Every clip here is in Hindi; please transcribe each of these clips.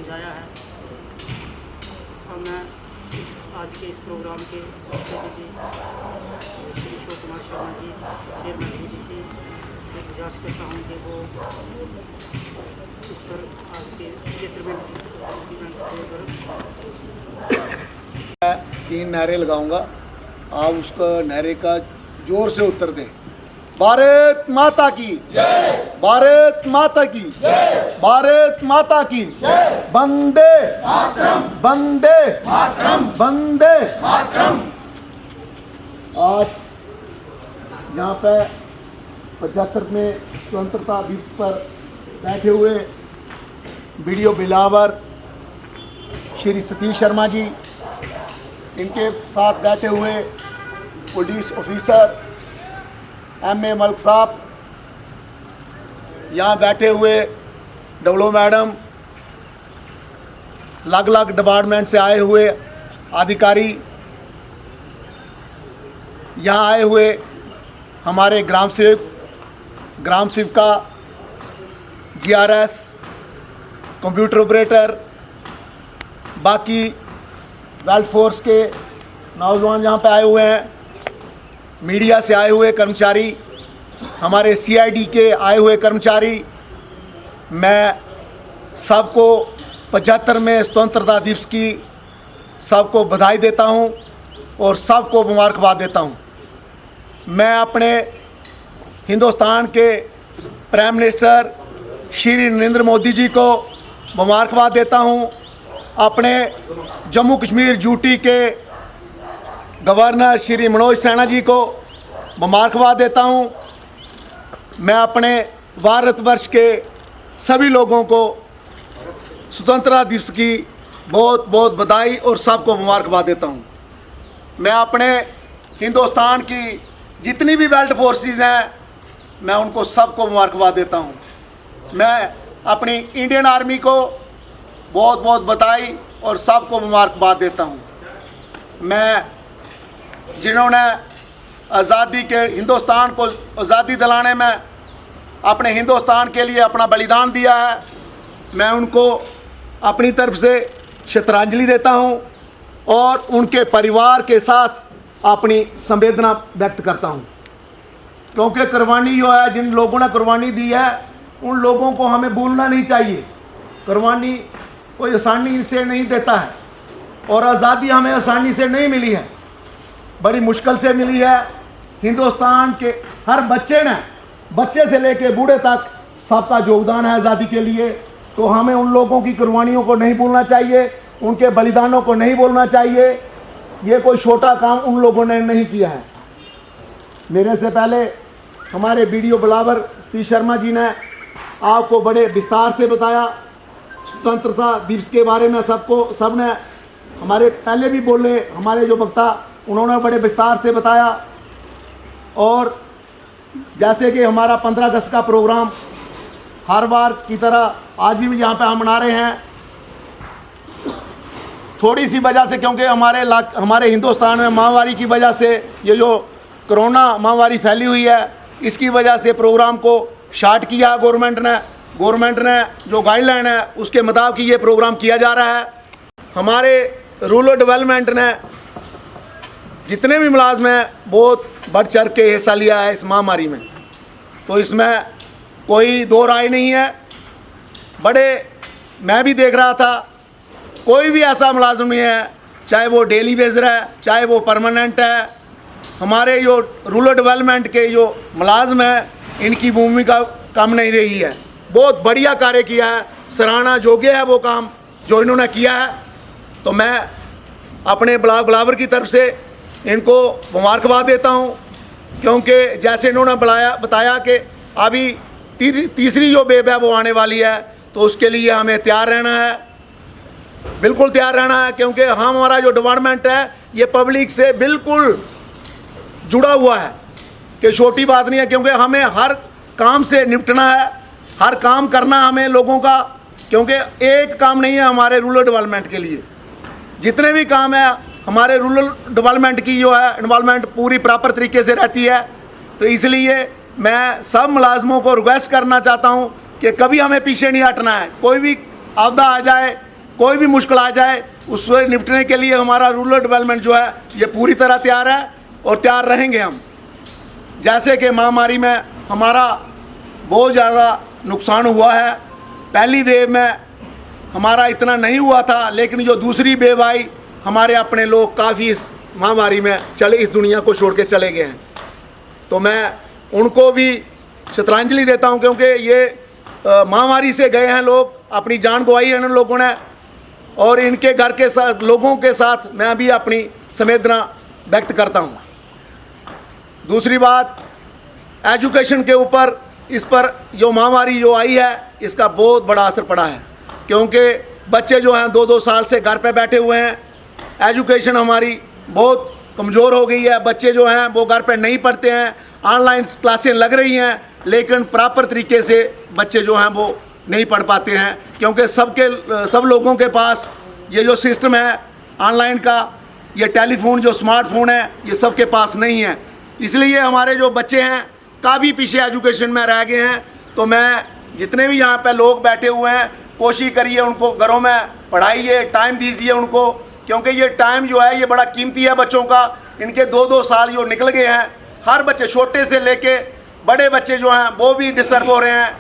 सजाया है। और मैं आज के इस प्रोग्राम के श्री अशोक कुमार शर्मा जी चेयरमैन जी से गुजारिश करता हूँ कि वो इस पर आज के क्षेत्र में 3 नारे लगाऊंगा, आप उसका नारे का जोर से उत्तर दें। भारत माता की जय, भारत माता की जय, भारत माता की जय, वंदे मातरम, वंदे मातरम, वंदे मातरम। आज यहाँ पे 75वें स्वतंत्रता दिवस पर बैठे हुए वीडियो बिलावर श्री सतीश शर्मा जी, इनके साथ बैठे हुए पुलिस ऑफिसर एमए मलिक साहब, यहाँ बैठे हुए डब्लो मैडम, अलग अलग डिपार्टमेंट से आए हुए अधिकारी, यहाँ आए हुए हमारे ग्राम सेविका, जीआरएस, कंप्यूटर ऑपरेटर, बाकी वेल्थ फोर्स के नौजवान यहाँ पे आए हुए हैं, मीडिया से आए हुए कर्मचारी, हमारे सीआईडी के आए हुए कर्मचारी। मैं सबको 75वें स्वतंत्रता दिवस की सबको बधाई देता हूं और सबको मुबारकबाद देता हूं। मैं अपने हिंदुस्तान के प्राइम मिनिस्टर श्री नरेंद्र मोदी जी को मुबारकबाद देता हूं, अपने जम्मू कश्मीर यूटी के गवर्नर श्री मनोज सिन्हा जी को मुबारकबाद देता हूं। मैं अपने भारतवर्ष के सभी लोगों को स्वतंत्रता दिवस की बहुत बहुत बधाई और सबको मुबारकबाद देता हूं। मैं अपने हिंदुस्तान की जितनी भी वेल्थ फोर्सेस हैं, मैं उनको सबको मुबारकबाद देता हूं। मैं अपनी इंडियन आर्मी को बहुत बहुत बधाई और सबको मुबारकबाद देता हूं। मैं जिन्होंने आज़ादी के हिंदुस्तान को आज़ादी दिलाने में अपने हिंदुस्तान के लिए अपना बलिदान दिया है, मैं उनको अपनी तरफ से श्रद्धांजलि देता हूं और उनके परिवार के साथ अपनी संवेदना व्यक्त करता हूं। क्योंकि कुर्बानी जो है, जिन लोगों ने कुर्बानी दी है, उन लोगों को हमें भूलना नहीं चाहिए। कुर्बानी कोई आसानी से नहीं देता है और आज़ादी हमें आसानी से नहीं मिली है, बड़ी मुश्किल से मिली है। हिंदुस्तान के हर बच्चे से लेके बूढ़े तक सबका योगदान है आज़ादी के लिए। तो हमें उन लोगों की कुर्बानियों को नहीं भूलना चाहिए, उनके बलिदानों को नहीं भूलना चाहिए। ये कोई छोटा काम उन लोगों ने नहीं किया है। मेरे से पहले हमारे वीडियो ब्लॉगर सतीश शर्मा जी ने आपको बड़े विस्तार से बताया स्वतंत्रता दिवस के बारे में। सबने हमारे पहले भी बोले, हमारे जो वक्ता उन्होंने बड़े विस्तार से बताया। और जैसे कि हमारा 15 अगस्त का प्रोग्राम हर बार की तरह आज भी यहाँ पे हम मना रहे हैं। थोड़ी सी वजह से, क्योंकि हमारे हिंदुस्तान में महामारी की वजह से ये जो कोरोना महामारी फैली हुई है, इसकी वजह से प्रोग्राम को शार्ट किया गवर्नमेंट ने जो गाइडलाइन है उसके मुताबिक ये प्रोग्राम किया जा रहा है। हमारे रूरल डेवलपमेंट ने जितने भी मुलाजिम हैं बहुत बढ़ चढ़ के हिस्सा लिया है इस महामारी में, तो इसमें कोई दो राय नहीं है। मैं भी देख रहा था, कोई भी ऐसा मुलाजिम नहीं है, चाहे वो डेली बेजर है, चाहे वो परमानेंट है। हमारे जो रूरल डेवलपमेंट के जो मुलाजिम हैं, इनकी भूमिका कम नहीं रही है। बहुत बढ़िया कार्य किया है, सराहना योग्य है वो काम जो इन्होंने किया है। तो मैं अपने ब्लॉगर की तरफ से इनको मुबारकबाद देता हूं, क्योंकि जैसे इन्होंने बताया कि अभी तीसरी जो वेव है वो आने वाली है, तो उसके लिए हमें तैयार रहना है, बिल्कुल तैयार रहना है। क्योंकि हमारा जो डिपार्टमेंट है ये पब्लिक से बिल्कुल जुड़ा हुआ है, कि छोटी बात नहीं है। क्योंकि हमें हर काम से निपटना है, हर काम करना हमें लोगों का, क्योंकि एक काम नहीं है हमारे रूरल डेवलपमेंट के लिए। जितने भी काम है हमारे रूरल डेवलपमेंट की जो है इन्वॉल्वमेंट पूरी प्रॉपर तरीके से रहती है। तो इसलिए मैं सब मुलाजमों को रिक्वेस्ट करना चाहता हूं कि कभी हमें पीछे नहीं हटना है। कोई भी आपदा आ जाए, कोई भी मुश्किल आ जाए उससे निपटने के लिए हमारा रूरल डेवलपमेंट जो है ये पूरी तरह तैयार है और तैयार रहेंगे हम। जैसे कि महामारी में हमारा बहुत ज़्यादा नुकसान हुआ है, पहली वेव में हमारा इतना नहीं हुआ था, लेकिन जो दूसरी वेव आई हमारे अपने लोग काफ़ी इस महामारी में इस दुनिया को छोड़ के चले गए हैं। तो मैं उनको भी श्रद्धांजलि देता हूं, क्योंकि ये महामारी से गए हैं लोग, अपनी जान गंवाई है इन लोगों ने, और इनके घर के साथ लोगों के साथ मैं भी अपनी संवेदना व्यक्त करता हूं। दूसरी बात, एजुकेशन के ऊपर इस पर जो महामारी जो आई है इसका बहुत बड़ा असर पड़ा है, क्योंकि बच्चे जो हैं 2-2 साल से घर पे बैठे हुए हैं। एजुकेशन हमारी बहुत कमज़ोर हो गई है, बच्चे जो हैं वो घर पे नहीं पढ़ते हैं, ऑनलाइन क्लासें लग रही हैं, लेकिन प्रॉपर तरीके से बच्चे जो हैं वो नहीं पढ़ पाते हैं, क्योंकि सब लोगों के पास ये जो सिस्टम है ऑनलाइन का, ये टेलीफोन जो स्मार्टफोन है ये सबके पास नहीं है। इसलिए हमारे जो बच्चे हैं काफ़ी पीछे एजुकेशन में रह गए हैं। तो मैं जितने भी यहाँ पे लोग बैठे हुए हैं, कोशिश करिए उनको घरों में पढ़ाइए, टाइम दीजिए उनको, क्योंकि ये टाइम जो है ये बड़ा कीमती है बच्चों का। इनके 2-2 साल जो निकल गए हैं, हर बच्चे छोटे से लेके बड़े बच्चे जो हैं वो भी डिस्टर्ब हो रहे हैं।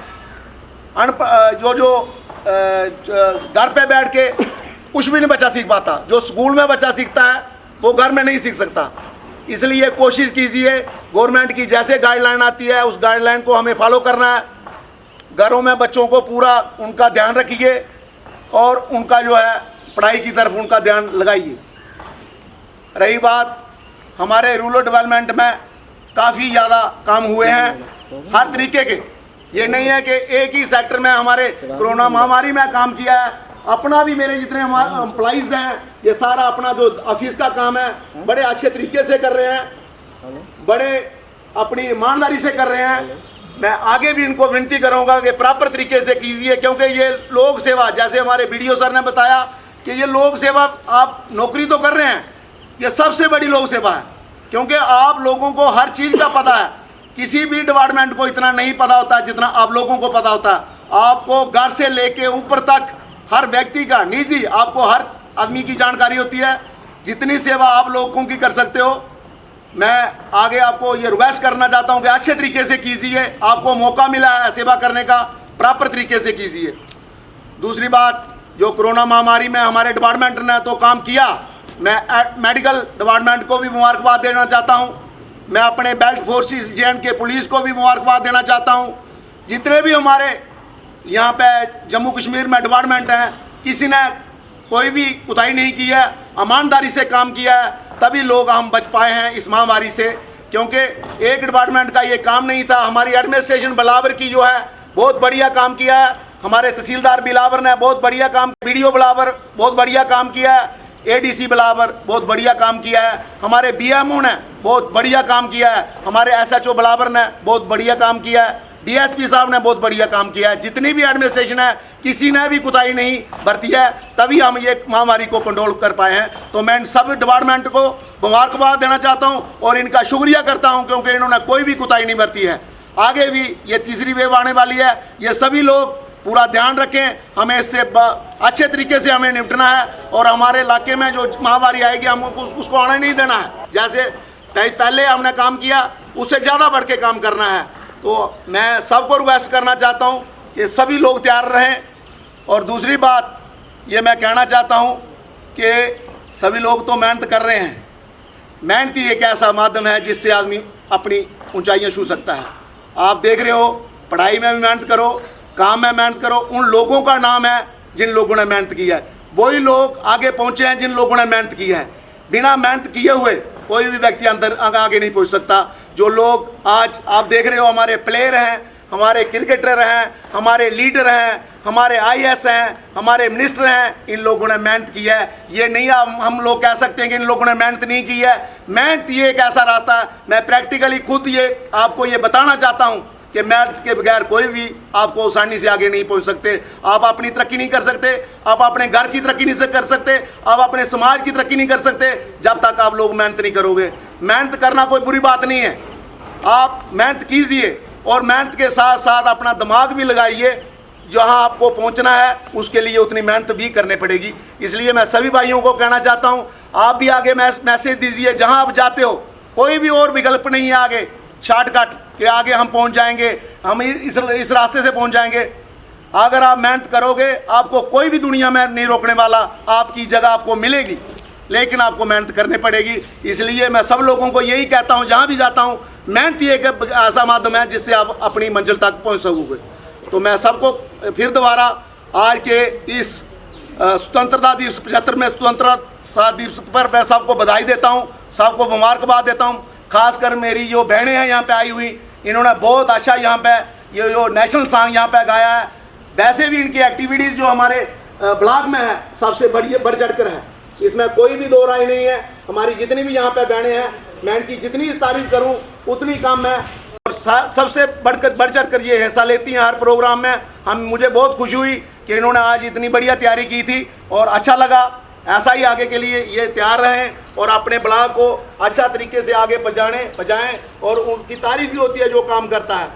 घर पे बैठ के कुछ भी नहीं बच्चा सीख पाता, जो स्कूल में बच्चा सीखता है वो घर में नहीं सीख सकता। इसलिए कोशिश कीजिए, गवर्नमेंट की जैसे गाइडलाइन आती है उस गाइडलाइन को हमें फॉलो करना है। घरों में बच्चों को पूरा उनका ध्यान रखिए और उनका जो है पढ़ाई की तरफ उनका ध्यान लगाइए। रही बात हमारे रूरल डेवलपमेंट में काफ़ी ज़्यादा काम हुए हैं हर तरीके के, ये नहीं है कि एक ही सेक्टर में हमारे कोरोना महामारी में काम किया है। अपना भी मेरे जितने हमारे एम्प्लॉइज़ हैं ये सारा अपना जो ऑफिस का काम है बड़े अच्छे तरीके से कर रहे हैं, बड़े अपनी ईमानदारी से कर रहे हैं। मैं आगे भी इनको विनती करूंगा कि प्रॉपर तरीके से कीजिए, क्योंकि ये लोक सेवा, जैसे हमारे बीडीओ सर ने बताया कि ये लोक सेवा, आप नौकरी तो कर रहे हैं, ये सबसे बड़ी लोक सेवा है, क्योंकि आप लोगों को हर चीज़ का पता है। किसी भी डिपार्टमेंट को इतना नहीं पता होता जितना आप लोगों को पता होता है। आपको घर से लेके ऊपर तक हर व्यक्ति का निजी, आपको हर आदमी की जानकारी होती है। जितनी सेवा आप लोगों की कर सकते हो, मैं आगे आपको ये रिक्वेस्ट करना चाहता हूँ कि अच्छे तरीके से कीजिए। आपको मौका मिला है सेवा करने का, प्रॉपर तरीके से कीजिए। दूसरी बात, जो कोरोना महामारी में हमारे डिपार्टमेंट ने तो काम किया, मैं मेडिकल डिपार्टमेंट को भी मुबारकबाद देना चाहता हूँ। मैं अपने बेल्ट फोर्सेस जे&के पुलिस को भी मुबारकबाद देना चाहता हूँ। जितने भी हमारे यहाँ पे जम्मू कश्मीर में डिपार्टमेंट हैं, किसी ने कोई भी कोताही नहीं की है, ईमानदारी से काम किया है, तभी लोग हम बच पाए हैं इस महामारी से। क्योंकि एक डिपार्टमेंट का ये काम नहीं था। हमारी एडमिनिस्ट्रेशन बिलावर की जो है बहुत बढ़िया काम किया है, हमारे तहसीलदार बिलावर ने बहुत बढ़िया काम, बीडीओ बिलावर बहुत बढ़िया काम किया है, एडीसी बिलावर बहुत बढ़िया काम किया है, हमारे बीएमओ ने बहुत बढ़िया काम किया है, हमारे एसएचओ बिलावर ने बहुत बढ़िया काम किया है, डीएसपी साहब ने बहुत बढ़िया काम किया है। जितनी भी एडमिनिस्ट्रेशन है किसी ने भी कोताही नहीं बरती है, तभी हम ये महामारी को कंट्रोल कर पाए हैं। तो मैं सभी डिपार्टमेंट को मुबारकबाद देना चाहता हूं और इनका शुक्रिया करता हूं, क्योंकि इन्होंने कोई भी कोताही नहीं बरती है। आगे भी ये तीसरी वेव आने वाली है, ये सभी लोग पूरा ध्यान रखें। हमें इससे अच्छे तरीके से हमें निपटना है और हमारे इलाके में जो महामारी आएगी हम उसको आने नहीं देना है। जैसे पहले हमने काम किया उससे ज़्यादा बढ़ के काम करना है। तो मैं सबको रिक्वेस्ट करना चाहता हूँ कि सभी लोग तैयार रहें। और दूसरी बात ये मैं कहना चाहता हूँ कि सभी लोग तो मेहनत कर रहे हैं, मेहनत ही एक ऐसा माध्यम है जिससे आदमी अपनी ऊंचाइयाँ छू सकता है। आप देख रहे हो, पढ़ाई में भी मेहनत करो, काम में मेहनत करो। उन लोगों का नाम है जिन लोगों ने मेहनत की है, वही लोग आगे पहुँचे हैं जिन लोगों ने मेहनत की है। बिना मेहनत किए हुए कोई भी व्यक्ति अंदर आगे नहीं पहुँच सकता। जो लोग आज आप देख रहे हो, हमारे प्लेयर हैं, हमारे क्रिकेटर हैं, हमारे लीडर हैं, हमारे आईएएस हैं, हमारे मिनिस्टर हैं, इन लोगों ने मेहनत की है। ये नहीं हम लोग कह सकते हैं कि इन लोगों ने मेहनत नहीं की है। मेहनत ये एक ऐसा रास्ता है, मैं प्रैक्टिकली खुद ये आपको ये बताना चाहता हूँ कि मेहनत के बगैर कोई भी आपको आसानी से आगे नहीं पहुँच सकते। आप अपनी तरक्की नहीं कर सकते, आप अपने घर की तरक्की नहीं कर सकते, आप अपने समाज की तरक्की नहीं कर सकते जब तक आप लोग मेहनत नहीं करोगे। मेहनत करना कोई बुरी बात नहीं है, आप मेहनत कीजिए और मेहनत के साथ साथ अपना दिमाग भी लगाइए। जहाँ आपको पहुँचना है उसके लिए उतनी मेहनत भी करनी पड़ेगी। इसलिए मैं सभी भाइयों को कहना चाहता हूँ, आप भी आगे मैसेज दीजिए, जहाँ आप जाते हो कोई भी और विकल्प नहीं है आगे शॉर्टकट के आगे हम पहुँच जाएंगे, हम इस रास्ते से पहुँच जाएंगे। अगर आप मेहनत करोगे आपको कोई भी दुनिया में नहीं रोकने वाला, आपकी जगह आपको मिलेगी, लेकिन आपको मेहनत करनी पड़ेगी। इसलिए मैं सब लोगों को यही कहता हूँ, जहाँ भी जाता हूँ, मेहनत ही एक ऐसा माध्यम है जिससे आप अपनी मंजिल तक पहुँच सकोगे। तो मैं सबको फिर दोबारा आज के इस स्वतंत्रता दिवस 75वें स्वतंत्रता दिवस पर मैं सबको बधाई देता हूँ, सबको मुबारकबाद देता हूँ। खासकर मेरी जो बहनें हैं यहाँ पे आई हुई, इन्होंने बहुत अच्छा यहाँ पे ये जो नेशनल सॉन्ग यहाँ पे गाया है। वैसे भी इनकी एक्टिविटीज़ जो हमारे ब्लॉक में है सबसे बढ़ चढ़ कर है, इसमें कोई भी दो राय नहीं है। हमारी जितनी भी यहाँ पे बहनें हैं, मैं इनकी जितनी तारीफ करूँ उतनी कम है। और सबसे बढ़ चढ़ कर ये हिस्सा लेती हैं हर प्रोग्राम में। मुझे बहुत खुशी हुई कि इन्होंने आज इतनी बढ़िया तैयारी की थी और अच्छा लगा। ऐसा ही आगे के लिए ये तैयार रहें और अपने ब्लॉक को अच्छा तरीके से आगे पहुँचाएँ। और उनकी तारीफ भी होती है जो काम करता है।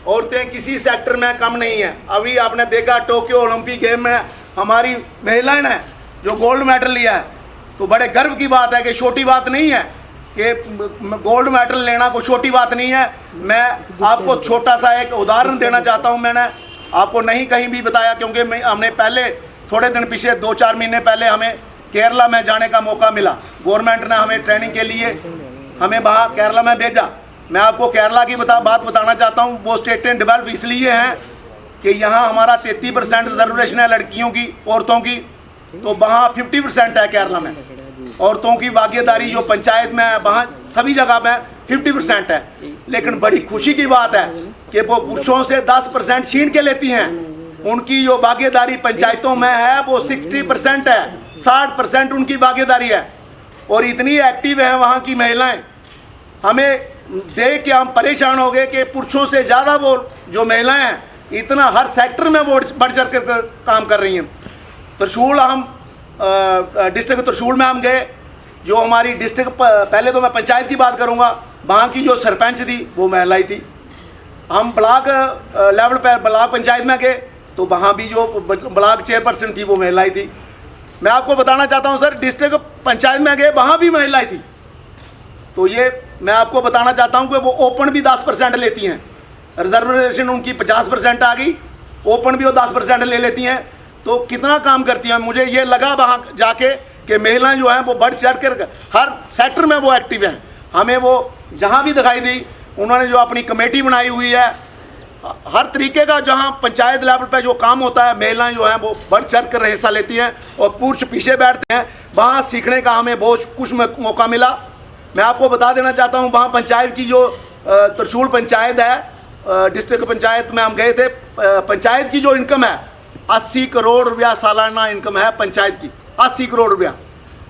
औरतें किसी सेक्टर में कम नहीं है। अभी आपने देखा टोक्यो ओलंपिक गेम में हमारी महिलाएं ने जो गोल्ड मेडल लिया है, तो बड़े गर्व की बात है कि छोटी बात नहीं है कि गोल्ड मेडल लेना कोई छोटी बात नहीं है। मैं आपको छोटा सा एक उदाहरण देना चाहता हूं। मैंने आपको नहीं कहीं भी बताया, क्योंकि हमने पहले थोड़े दिन पीछे 2-4 महीने पहले हमें केरला में जाने का मौका मिला। गवर्नमेंट ने हमें ट्रेनिंग के लिए हमें वहाँ केरला में भेजा। मैं आपको केरला की बात बताना चाहता हूँ। वो स्टेट डेवलप इसलिए हैं कि यहाँ हमारा 33% रिजर्वेशन है लड़कियों की, औरतों की, तो वहाँ 50% है केरला में। औरतों की भागीदारी जो पंचायत में है वहाँ सभी जगह में 50% है। लेकिन बड़ी खुशी की बात है कि वो पुरुषों से 10% छीन के लेती हैं। उनकी जो भागीदारी पंचायतों में है वो 60% है, 60% उनकी भागीदारी है। और इतनी एक्टिव है वहाँ की महिलाएं, हमें देख के हम परेशान हो गए कि पुरुषों से ज़्यादा वो जो महिलाएं हैं इतना हर सेक्टर में वो बढ़ चढ़ कर काम कर रही हैं। त्रिशूल हम डिस्ट्रिक्ट त्रिशूल में हम गए। जो हमारी डिस्ट्रिक्ट, पहले तो मैं पंचायत की बात करूंगा, वहाँ की जो सरपंच थी वो महिला ही थी। हम ब्लॉक लेवल पर ब्लॉक पंचायत में गए तो वहाँ भी जो ब्लॉक चेयरपर्सन थी वो महिला ही थी। मैं आपको बताना चाहता हूँ सर, डिस्ट्रिक्ट पंचायत में गए वहाँ भी महिला ही थी। तो ये मैं आपको बताना चाहता हूँ कि वो ओपन भी 10% लेती हैं। रिजर्वेशन उनकी 50% आ गई, ओपन भी वो 10% ले लेती हैं। तो कितना काम करती हैं। मुझे ये लगा वहाँ जाके कि महिलाएं जो हैं वो बढ़ चढ़ कर हर सेक्टर में वो एक्टिव हैं। हमें वो जहाँ भी दिखाई दी, उन्होंने जो अपनी कमेटी बनाई हुई है, हर तरीके का जहाँ पंचायत लेवल पे जो काम होता है, महिलाएं जो हैं वो बढ़ चढ़ कर हिस्सा लेती हैं और पुरुष पीछे बैठते हैं। वहाँ सीखने का हमें बहुत कुछ मौका मिला। मैं आपको बता देना चाहता हूँ, वहाँ पंचायत की जो त्रिशूल पंचायत है, डिस्ट्रिक्ट पंचायत में हम गए थे। पंचायत की जो इनकम है 80 करोड़ रुपया सालाना इनकम है पंचायत की, 80 करोड़ रुपया।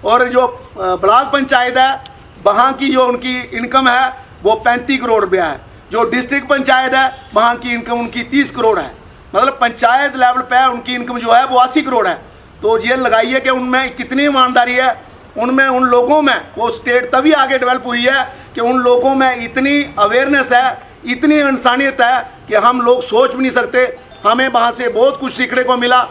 और जो ब्लॉक पंचायत है वहाँ की जो उनकी इनकम है वो 35 करोड़ रुपया है। जो डिस्ट्रिक्ट पंचायत है वहाँ की इनकम उनकी 30 करोड़ है। मतलब पंचायत लेवल पे उनकी इनकम जो है वो 80 करोड़ है। तो ये लगाइए कि उनमें कितनी ईमानदारी है, उनमें उन लोगों में वो स्टेट तभी आगे डेवलप हुई है कि उन लोगों में इतनी अवेयरनेस है, इतनी इंसानियत है कि हम लोग सोच भी नहीं सकते। हमें वहाँ से बहुत कुछ सीखने को मिला।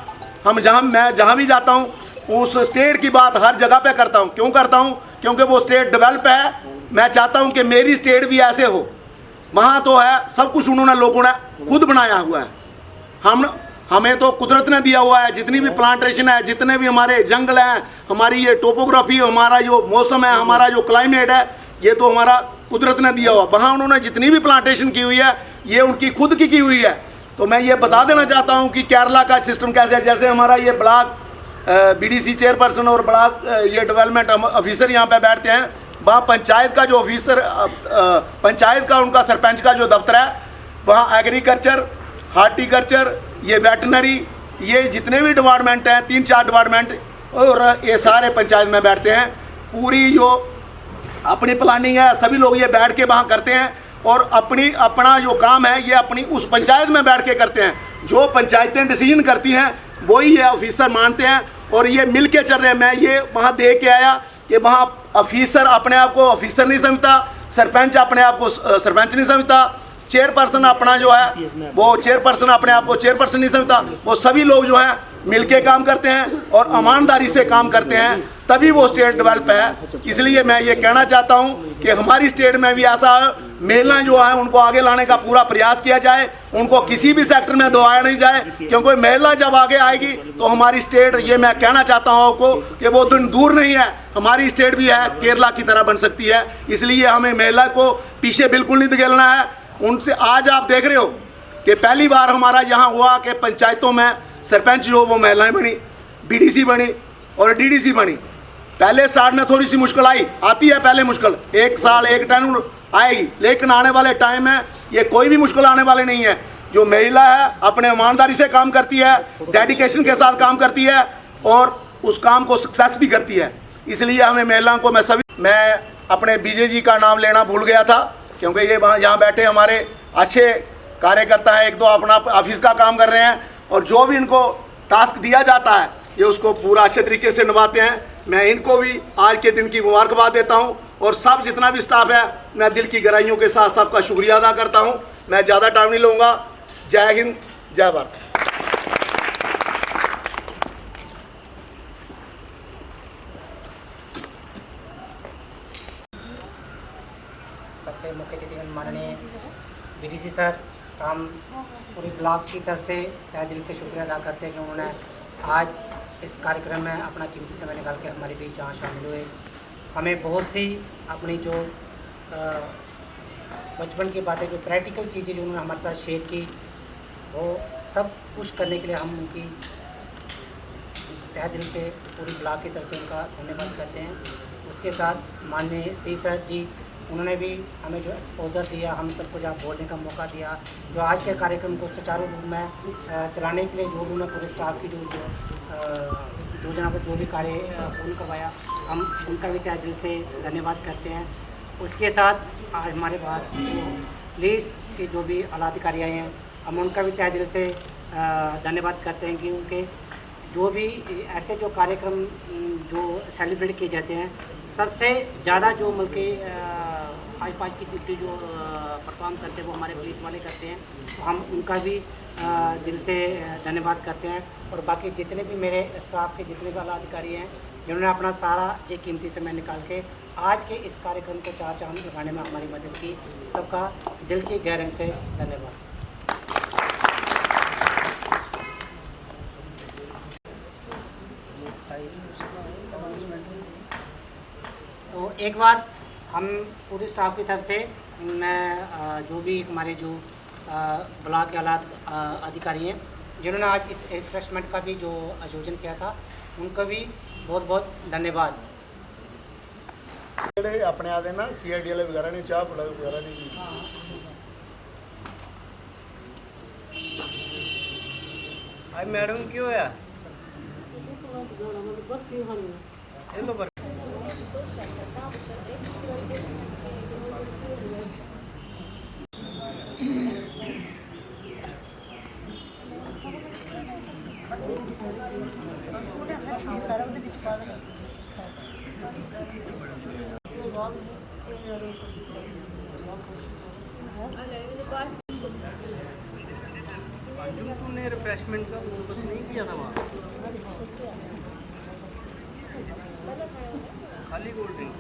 मैं जहाँ भी जाता हूँ उस स्टेट की बात हर जगह पे करता हूँ। क्यों करता हूँ? क्योंकि वो स्टेट डेवलप है। मैं चाहता हूँ कि मेरी स्टेट भी ऐसे हो। वहाँ तो है सब कुछ उन्होंने लोगों ने खुद बनाया हुआ है। हमें तो कुदरत ने दिया हुआ है। जितनी भी प्लांटेशन है, जितने भी हमारे जंगल हैं, हमारी ये टोपोग्राफी, हमारा जो मौसम है, हमारा जो क्लाइमेट है, ये तो हमारा कुदरत ने दिया हुआ। वहाँ उन्होंने जितनी भी प्लांटेशन की हुई है ये उनकी खुद की हुई है। तो मैं ये बता देना चाहता हूँ कि केरला का सिस्टम कैसे है। जैसे हमारा ये ब्लॉक बीडीसी चेयरपर्सन और ब्लॉक ये डेवलपमेंट ऑफिसर यहाँ पे बैठते हैं, वहाँ पंचायत का जो ऑफिसर, पंचायत का उनका सरपंच का जो दफ्तर है, वहाँ एग्रीकल्चर, हार्टिकल्चर, ये वेटनरी, ये जितने भी डिपार्टमेंट हैं, 3-4 डिपार्टमेंट, और ये सारे पंचायत में बैठते हैं। पूरी जो अपनी प्लानिंग है सभी लोग ये बैठ के वहाँ करते हैं। और अपना जो काम है ये अपनी उस पंचायत में बैठ के करते हैं। जो पंचायतें डिसीजन करती हैं वही ये ऑफिसर मानते हैं और ये मिल के चल रहे हैं। मैं ये वहाँ देख के आया कि वहाँ ऑफिसर अपने आप को ऑफिसर नहीं समझता, सरपंच अपने आप को सरपंच नहीं समझता, चेयरपर्सन अपना जो है वो चेयरपर्सन अपने आप को चेयरपर्सन नहीं समझता, वो सभी लोग जो है मिलके काम करते हैं और ईमानदारी से काम करते हैं, तभी वो स्टेट डेवलप है। इसलिए मैं ये कहना चाहता हूँ कि हमारी स्टेट में भी ऐसा महिलाएं जो है उनको आगे लाने का पूरा प्रयास किया जाए, उनको किसी भी सेक्टर में दबाया नहीं जाए, क्योंकि महिला जब आगे आएगी तो हमारी स्टेट, ये मैं कहना चाहता हूँ आपको कि वो दिन दूर नहीं है, हमारी स्टेट भी है केरला की तरह बन सकती है। इसलिए हमें महिला को पीछे बिल्कुल नहीं धकेलना है। उनसे आज आप देख रहे हो कि पहली बार हमारा यहाँ हुआ कि पंचायतों में सरपंच जो वो महिलाएं बनी, बीडीसी बनी और डीडीसी बनी। पहले स्टार्ट में थोड़ी सी मुश्किल आती है, पहले मुश्किल 1 साल 1 टर्म आएगी, लेकिन आने वाले टाइम में ये कोई भी मुश्किल आने वाले नहीं है। जो महिला है अपने ईमानदारी से काम करती है, डेडिकेशन के साथ काम करती है और उस काम को सक्सेस भी करती है। इसलिए हमें महिलाओं को मैं अपने बीजे जी का नाम लेना भूल गया था, क्योंकि ये यहाँ बैठे हमारे अच्छे कार्यकर्ता हैं, 1-2 अपना ऑफिस का काम कर रहे हैं और जो भी इनको टास्क दिया जाता है ये उसको पूरा अच्छे तरीके से निभाते हैं। मैं इनको भी आज के दिन की मुबारकबाद देता हूं और सब जितना भी स्टाफ है मैं दिल की गहराइयों के साथ सबका शुक्रिया अदा करता हूं। मैं ज़्यादा टाइम नहीं लूँगा। जय हिंद, जय भारत। सबसे मुख्य अतिथि माननीय बीडीसी सर, हम पूरी ब्लॉक की तरफ से तहे दिल से शुक्रिया अदा करते हैं कि उन्होंने आज इस कार्यक्रम में अपना कीमती समय निकाल के हमारे बीच यहाँ शामिल हुए। हमें बहुत सी अपनी जो बचपन की बातें, जो प्रैक्टिकल चीज़ें जो उन्होंने हमारे साथ शेयर की, वो सब कुछ करने के लिए हम उनकी तहे दिल से पूरी ब्लॉक की तरफ से उनका धन्यवाद करते हैं। उसके साथ माननीय श्री सर जी, उन्होंने भी हमें जो एक्सपोजर दिया, हम सबको जहाँ बोलने का मौका दिया, जो आज के कार्यक्रम को सुचारू रूप में चलाने के लिए जो उन्होंने पूरे स्टाफ की जो योजना पर जो भी कार्य पूर्ण करवाया, हम उनका भी तहे दिल से धन्यवाद करते हैं। उसके साथ आज हमारे पास पुलिस के जो भी आला अधिकारी आए हैं, हम उनका भी तहे दिल से धन्यवाद करते हैं कि उनके जो भी ऐसे जो कार्यक्रम जो सेलिब्रेट किए जाते हैं, सबसे ज़्यादा जो मुल्क आज की ड्यूटी जो परफॉर्म करते हैं वो हमारे पुलिस वाले करते हैं, तो हम उनका भी दिल से धन्यवाद करते हैं। और बाकी जितने भी मेरे स्टाफ के जितने भी आला अधिकारी हैं, जिन्होंने अपना सारा ये कीमती समय निकाल के आज के इस कार्यक्रम को चार चांद लगाने में हमारी मदद की, सबका दिल की गहराई से धन्यवाद। तो एक बार हम पूरे स्टाफ की तरफ से मैं जो भी हमारे जो ब्लॉक के आला अधिकारी हैं, जिन्होंने आज इस रिफ्रेशमेंट का भी जो आयोजन किया था, उनका भी बहुत बहुत धन्यवाद। अपने आते ना CIDL वगैरह नहीं, चाह वगैरह नहीं दी। आज मैडम क्यों है? तुमने रिफ्रेशमेंट का फोकस नहीं किया था वहाँ? खाली कोल्ड ड्रिंक